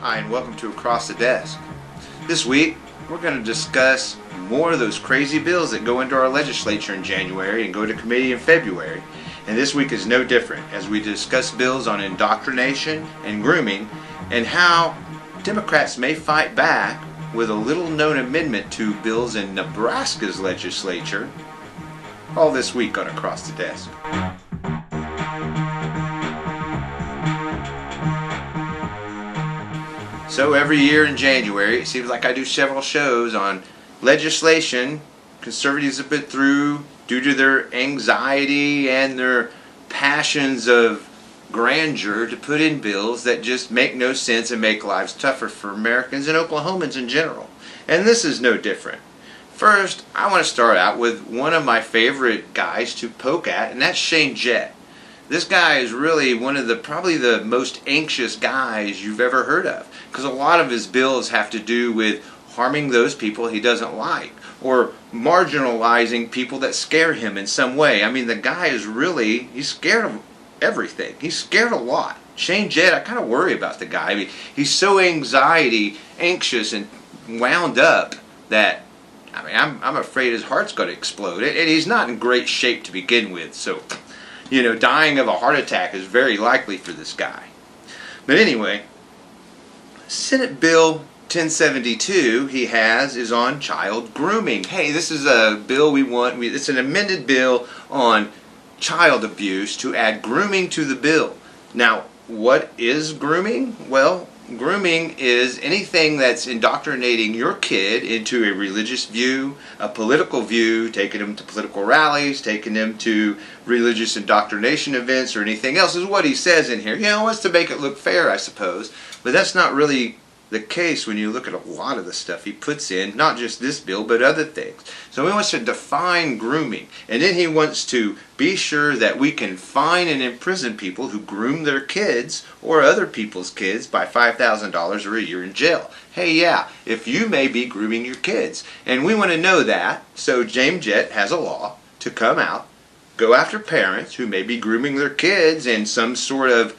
Hi, and welcome to Across the Desk. This week, we're going to discuss more of those crazy bills that go into our legislature in January and go to committee in February. And this week is no different as we discuss bills on indoctrination and grooming and how Democrats may fight back with a little-known amendment to bills in Nebraska's legislature. All this week on Across the Desk. So every year in January, it seems like I do several shows on legislation conservatives have put through due to their anxiety and their passions of grandeur to put in bills that just make no sense and make lives tougher for Americans and Oklahomans in general. And this is no different. First, I want to start out with one of my favorite guys to poke at, and that's Shane Jett. This guy is really one of probably the most anxious guys you've ever heard of, because a lot of his bills have to do with harming those people he doesn't like or marginalizing people that scare him in some way. I mean, the guy is really, he's scared of everything. He's scared a lot. Shane Jett, I kind of worry about the guy. I mean, he's so anxious and wound up that I'm afraid his heart's going to explode. And he's not in great shape to begin with, so dying of a heart attack is very likely for this guy. But anyway, Senate Bill 1072 is on child grooming. Hey, this is a bill we want. It's an amended bill on child abuse to add grooming to the bill. Now, what is grooming? Well, grooming is anything that's indoctrinating your kid into a religious view, a political view, taking them to political rallies, taking them to religious indoctrination events, or anything else, is what he says in here. Wants to make it look fair, I suppose. But that's not really the case when you look at a lot of the stuff he puts in, not just this bill, but other things. So he wants to define grooming, and then he wants to be sure that we can fine and imprison people who groom their kids or other people's kids by $5,000 or a year in jail. Hey, yeah, if you may be grooming your kids. And we want to know that, so James Jett has a law to come out, go after parents who may be grooming their kids in some sort of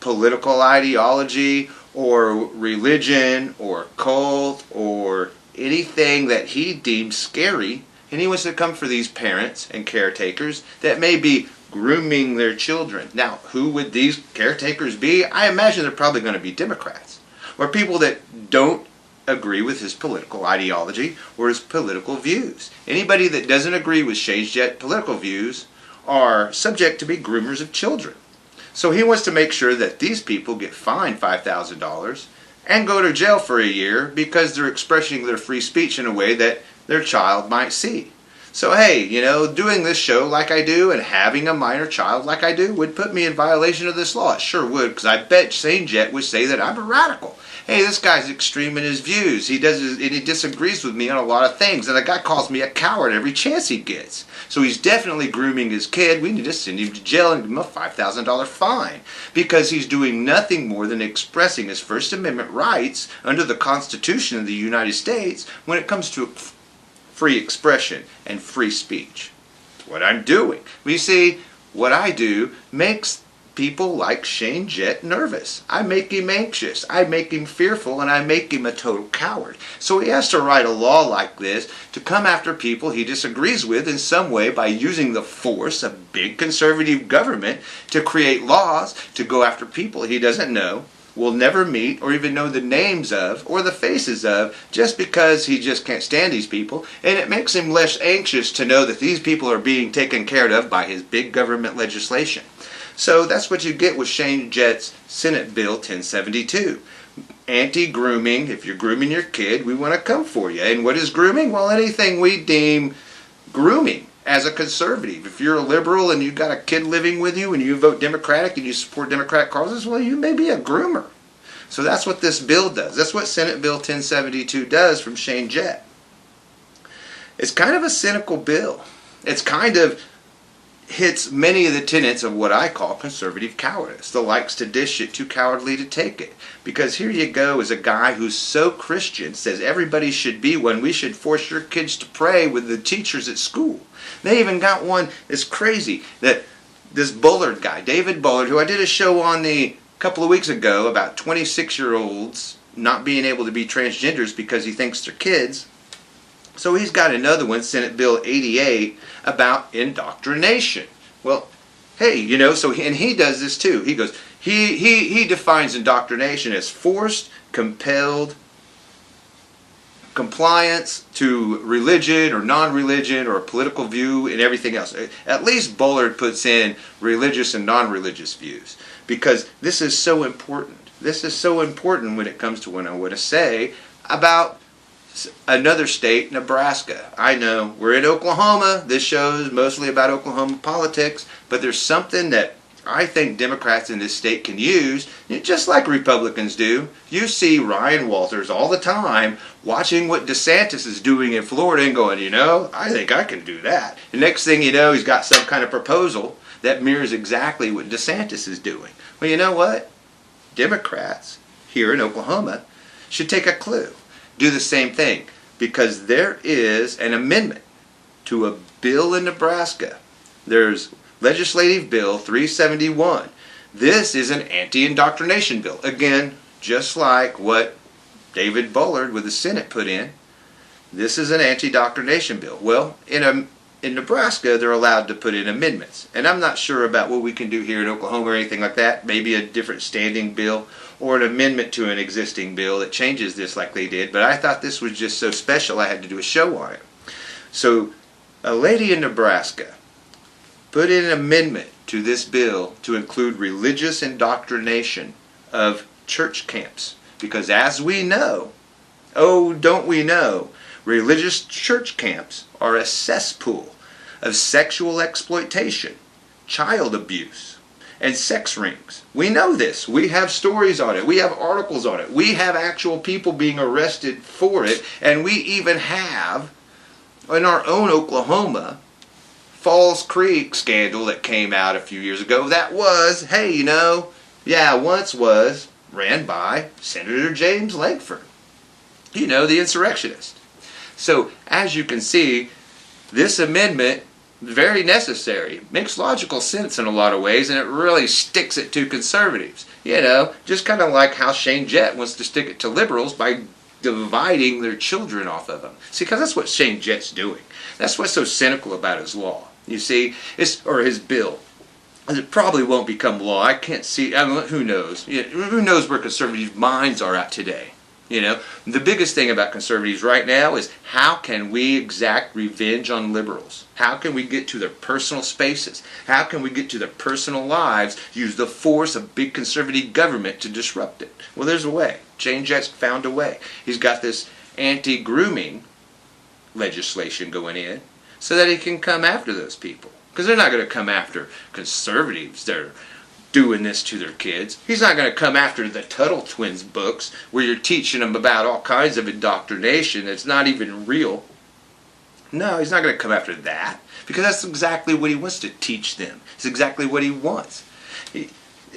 political ideology or religion or cult or anything that he deems scary, and he wants to come for these parents and caretakers that may be grooming their children. Now, who would these caretakers be? I imagine they're probably going to be Democrats or people that don't agree with his political ideology or his political views. Anybody that doesn't agree with Shane Jett's political views are subject to be groomers of children. So he wants to make sure that these people get fined $5,000 and go to jail for a year because they're expressing their free speech in a way that their child might see. So hey, doing this show like I do and having a minor child like I do would put me in violation of this law. It sure would, because I bet Shane Jett would say that I'm a radical. Hey, this guy's extreme in his views. He disagrees with me on a lot of things, and the guy calls me a coward every chance he gets. So he's definitely grooming his kid. We need to send him to jail and give him a $5,000 fine because he's doing nothing more than expressing his First Amendment rights under the Constitution of the United States when it comes to free expression and free speech. That's what I'm doing. You see, what I do makes people like Shane Jett nervous. I make him anxious. I make him fearful, and I make him a total coward. So he has to write a law like this to come after people he disagrees with in some way by using the force of big conservative government to create laws to go after people he doesn't know, will never meet, or even know the names of or the faces of, just because he just can't stand these people, and it makes him less anxious to know that these people are being taken care of by his big government legislation. So that's what you get with Shane Jett's Senate Bill 1072. Anti-grooming. If you're grooming your kid, we want to come for you. And what is grooming? Well, anything we deem grooming as a conservative. If you're a liberal and you've got a kid living with you and you vote Democratic and you support Democratic causes, well, you may be a groomer. So that's what this bill does. That's what Senate Bill 1072 does from Shane Jett. It's kind of a cynical bill. It's kind of hits many of the tenets of what I call conservative cowardice. The likes to dish it, too cowardly to take it. Because here you go is a guy who's so Christian, says everybody should be one. We should force your kids to pray with the teachers at school. They even got one that's crazy, that this Bullard guy, David Bullard, who I did a show on a couple of weeks ago about 26-year-olds not being able to be transgenders because he thinks they're kids. So he's got another one, Senate Bill 88, about indoctrination. Well, hey, and he does this too. He goes, he defines indoctrination as forced, compelled compliance to religion or non-religion or a political view and everything else. At least Bullard puts in religious and non-religious views, because this is so important. This is so important when it comes to what I want to say about another state, Nebraska. I know we're in Oklahoma. This show is mostly about Oklahoma politics, but there's something that I think Democrats in this state can use, just like Republicans do. You see Ryan Walters all the time watching what DeSantis is doing in Florida and going, I think I can do that. The next thing you know, he's got some kind of proposal that mirrors exactly what DeSantis is doing. Well, you know what? Democrats here in Oklahoma should take a clue. Do the same thing, because there is an amendment to a bill in Nebraska. There's Legislative Bill 371. This is an anti-indoctrination bill. Again, just like what David Bullard with the Senate put in, this is an anti-indoctrination bill. Well, in Nebraska, they're allowed to put in amendments. And I'm not sure about what we can do here in Oklahoma or anything like that. Maybe a different standing bill or an amendment to an existing bill that changes this like they did. But I thought this was just so special I had to do a show on it. So a lady in Nebraska put in an amendment to this bill to include religious indoctrination of church camps. Because as we know, oh, don't we know, religious church camps are a cesspool of sexual exploitation, child abuse, and sex rings. We know this. We have stories on it. We have articles on it. We have actual people being arrested for it. And we even have, in our own Oklahoma, Falls Creek scandal that came out a few years ago that was, once was ran by Senator James Lankford, the insurrectionist. So, as you can see, this amendment, very necessary, makes logical sense in a lot of ways, and it really sticks it to conservatives. Just kind of like how Shane Jett wants to stick it to liberals by dividing their children off of them. See, because that's what Shane Jett's doing. That's what's so cynical about his law. You see, or his bill. It probably won't become law. I can't see. Who knows? Who knows where conservative minds are at today? The biggest thing about conservatives right now is how can we exact revenge on liberals? How can we get to their personal spaces? How can we get to their personal lives? Use the force of big conservative government to disrupt it? Well, there's a way. Shane Jett's found a way. He's got this anti-grooming legislation going in, so that he can come after those people. Because they're not going to come after conservatives that are doing this to their kids. He's not going to come after the Tuttle Twins books where you're teaching them about all kinds of indoctrination that's not even real. No, he's not going to come after that, because that's exactly what he wants to teach them. It's exactly what he wants.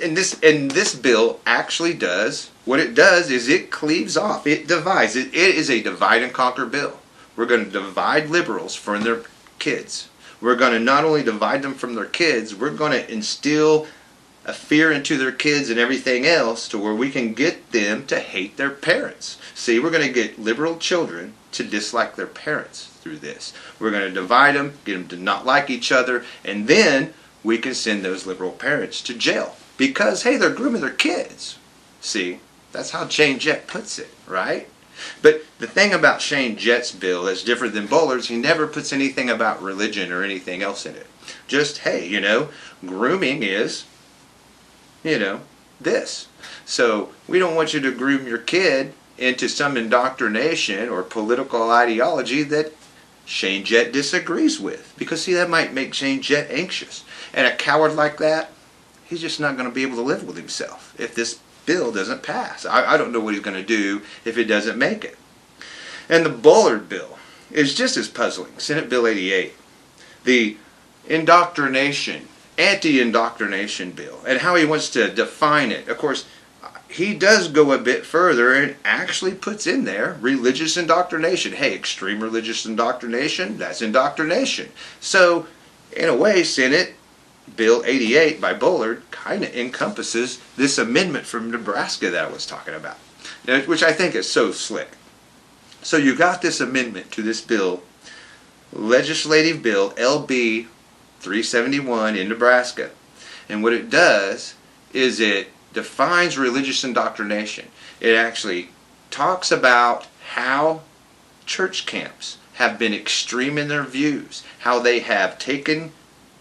And this bill actually does, what it does is it cleaves off, it divides. It is a divide and conquer bill. We're going to divide liberals from their kids. We're going to not only divide them from their kids, we're going to instill a fear into their kids and everything else to where we can get them to hate their parents. See, we're going to get liberal children to dislike their parents through this. We're going to divide them, get them to not like each other, and then we can send those liberal parents to jail. Because, hey, they're grooming their kids. See, that's how Shane Jett puts it, right? But the thing about Shane Jett's bill that's different than Bullard's, he never puts anything about religion or anything else in it. Just, hey, grooming is, this. So we don't want you to groom your kid into some indoctrination or political ideology that Shane Jett disagrees with. Because, see, that might make Shane Jett anxious. And a coward like that, he's just not going to be able to live with himself if this bill doesn't pass. I don't know what he's going to do if it doesn't make it. And the Bullard bill is just as puzzling. Senate Bill 88. The indoctrination, anti-indoctrination bill, and how he wants to define it. Of course, he does go a bit further and actually puts in there religious indoctrination. Hey, extreme religious indoctrination, that's indoctrination. So, in a way, Senate Bill 88 by Bullard kind of encompasses this amendment from Nebraska that I was talking about. which I think is so slick. So you got this amendment to this bill, legislative bill LB 371 in Nebraska. And what it does is it defines religious indoctrination. It actually talks about how church camps have been extreme in their views, how they have taken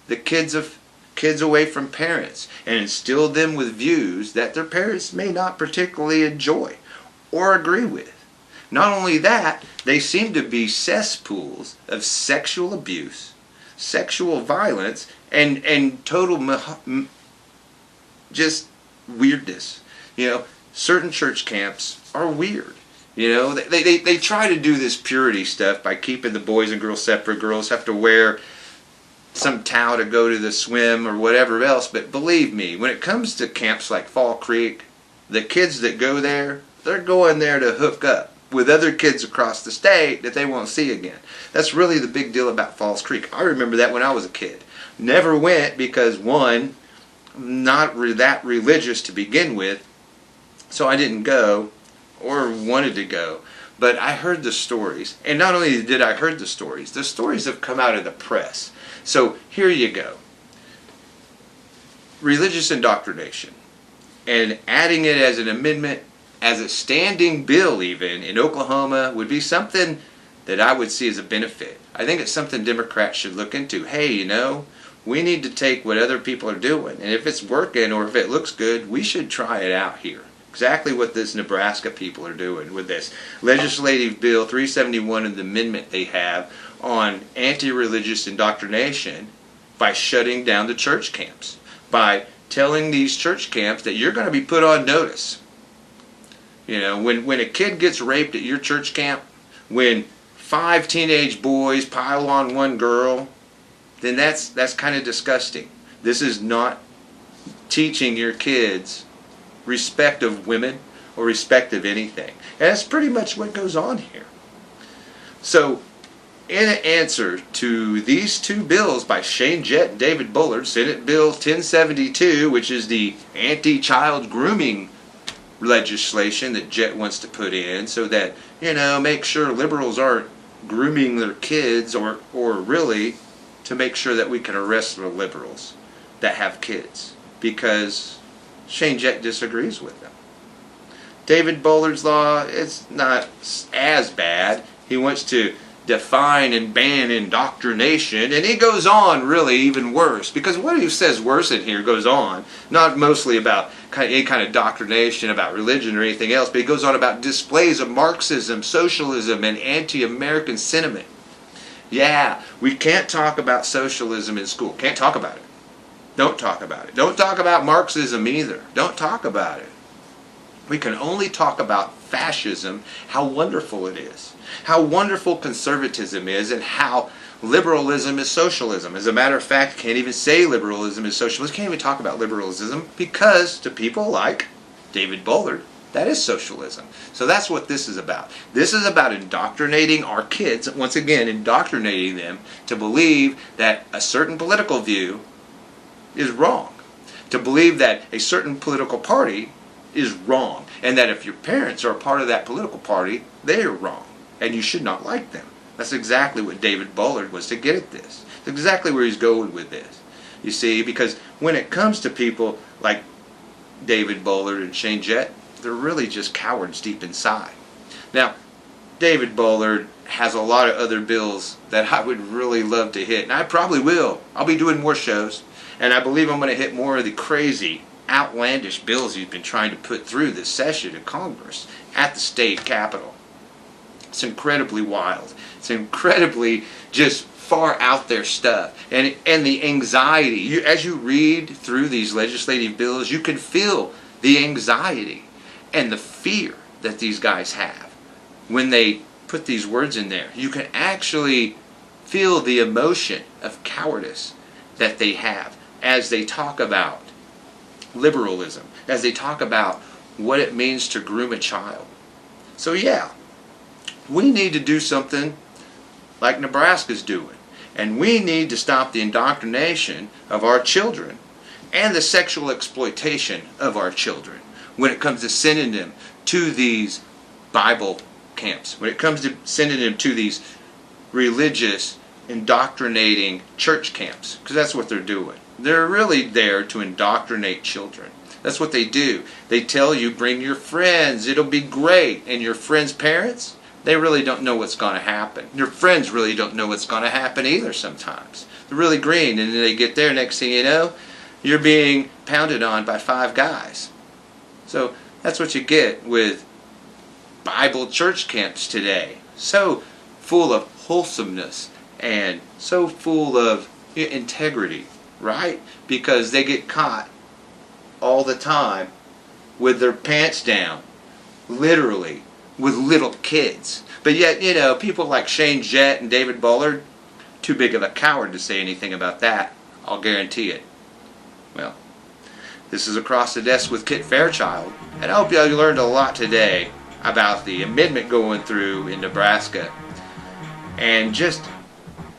the kids away from parents and instilled them with views that their parents may not particularly enjoy or agree with. Not only that, they seem to be cesspools of sexual abuse, sexual violence, and total just weirdness. Certain church camps are weird. They try to do this purity stuff by keeping the boys and girls separate. Girls have to wear some towel to go to the swim or whatever else. But believe me, when it comes to camps like Fall Creek, the kids that go there, they're going there to hook up with other kids across the state that they won't see again. That's really the big deal about Falls Creek. I remember that when I was a kid. Never went because, one, not that religious to begin with, so I didn't go or wanted to go. But I heard the stories. And not only did I heard the stories have come out of the press. So here you go. Religious indoctrination. And adding it as an amendment, as a standing bill even, in Oklahoma would be something that I would see as a benefit. I think it's something Democrats should look into. Hey, we need to take what other people are doing. And if it's working or if it looks good, we should try it out here. Exactly what this Nebraska people are doing with this legislative bill 371 and the amendment they have on anti-religious indoctrination by shutting down the church camps, by telling these church camps that you're going to be put on notice. When a kid gets raped at your church camp, when 5 teenage boys pile on one girl, then that's kind of disgusting. This is not teaching your kids respect of women or respect of anything. And that's pretty much what goes on here. So, in answer to these two bills by Shane Jett and David Bullard, Senate Bill 1072, which is the anti-child grooming legislation that Jett wants to put in so that, make sure liberals aren't grooming their kids or really to make sure that we can arrest the liberals that have kids because Shane Jett disagrees with them. David Bullard's law is not as bad. He wants to define and ban indoctrination, and he goes on really even worse, because what he says worse in here goes on, not mostly about any kind of doctrination about religion or anything else, but he goes on about displays of Marxism, socialism, and anti-American sentiment. Yeah, we can't talk about socialism in school. Can't talk about it. Don't talk about it. Don't talk about Marxism either. Don't talk about it. We can only talk about fascism, how wonderful it is, how wonderful conservatism is, and how liberalism is socialism. As a matter of fact, can't even say liberalism is socialism. Can't even talk about liberalism because to people like David Bullard, that is socialism. So that's what this is about. This is about indoctrinating our kids, once again, indoctrinating them to believe that a certain political view is wrong, to believe that a certain political party is wrong, and that if your parents are a part of that political party, they are wrong, and you should not like them. That's exactly what David Bullard was to get at this. That's exactly where he's going with this. You see, because when it comes to people like David Bullard and Shane Jett, they're really just cowards deep inside. Now, David Bullard has a lot of other bills that I would really love to hit, and I probably will. I'll be doing more shows. And I believe I'm going to hit more of the crazy, outlandish bills he's been trying to put through this session in Congress at the state capitol. It's incredibly wild. It's incredibly just far out there stuff. And the anxiety, as you read through these legislative bills, you can feel the anxiety and the fear that these guys have when they put these words in there. You can actually feel the emotion of cowardice that they have as they talk about liberalism, as they talk about what it means to groom a child. So yeah, we need to do something like Nebraska's doing. And we need to stop the indoctrination of our children and the sexual exploitation of our children when it comes to sending them to these Bible camps, when it comes to sending them to these religious, indoctrinating church camps, because that's what they're doing. They're really there to indoctrinate children. That's what they do. They tell you, bring your friends, it'll be great. And your friends' parents, they really don't know what's going to happen. Your friends really don't know what's going to happen either sometimes. They're really green, and then they get there, next thing you know, you're being pounded on by 5 guys. So that's what you get with Bible church camps today. So full of wholesomeness and so full of integrity, right? Because they get caught all the time with their pants down, literally, with little kids. But yet, people like Jett and David Bullard, too big of a coward to say anything about that. I'll guarantee it. Well, this is Across the Desk with Kit Fairchild, and I hope you learned a lot today about the amendment going through in Nebraska and just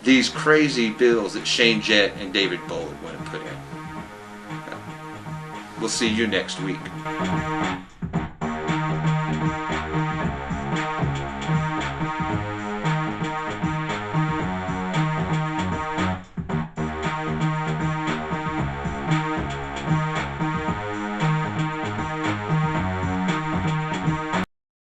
these crazy bills that Jett and David Bullard want to put in. We'll see you next week.